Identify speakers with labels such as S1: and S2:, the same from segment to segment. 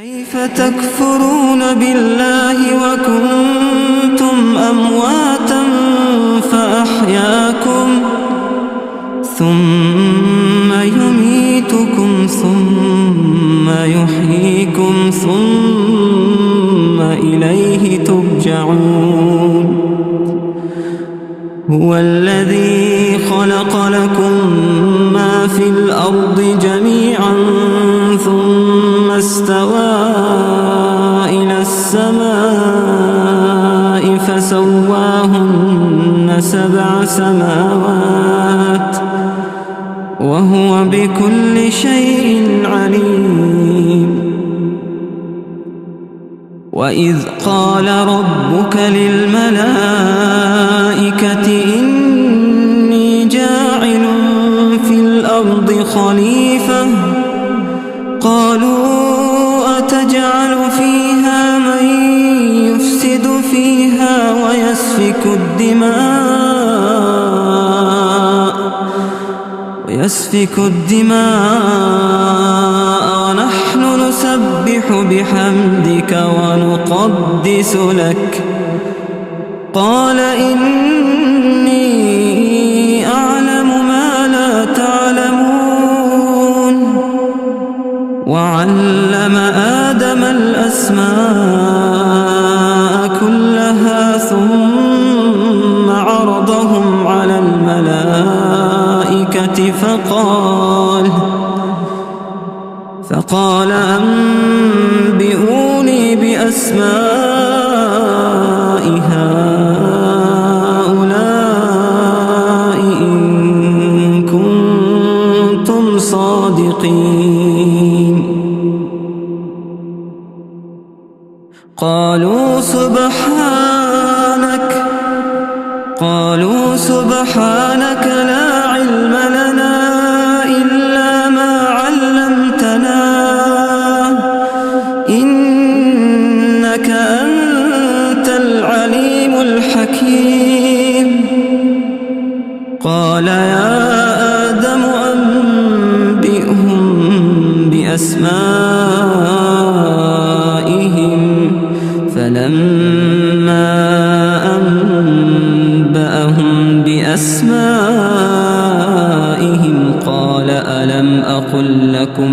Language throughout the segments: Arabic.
S1: كيف تكفرون بالله وكنتم أمواتا فأحياكم ثم يميتكم ثم يحييكم ثم إليه ترجعون. هو الذي خلق لكم ما في الأرض جميعا ثم استوى إلى السماء فسواهن 7 سماوات وهو بكل شيء عليم. وإذ قال ربك للملائكة إني جاعل في الأرض خليفة قالوا أتجعل فيها من يفسد فيها ويسفك الدماء ونحن نسبح بحمدك ونقدس لك قال إني أعلم ما لا تعلمون. وعلم آدم الأسماء كلها ثم عرضهم على الملائكة فقال أنبئوني بأسماء هؤلاء إن كنتم صادقين. قالوا سبحانك لا علم لنا إلا ما علمتنا إنك أنت العليم الحكيم. قال يا آدم أنبئهم بأسمائهم فلما أنبأهم بأسمائهم قال ألم أقل لكم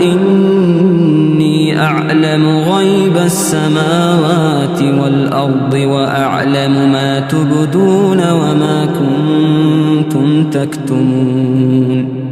S1: إني أعلم غيب السماوات والأرض وأعلم ما تبدون وما كنتم تكتمون.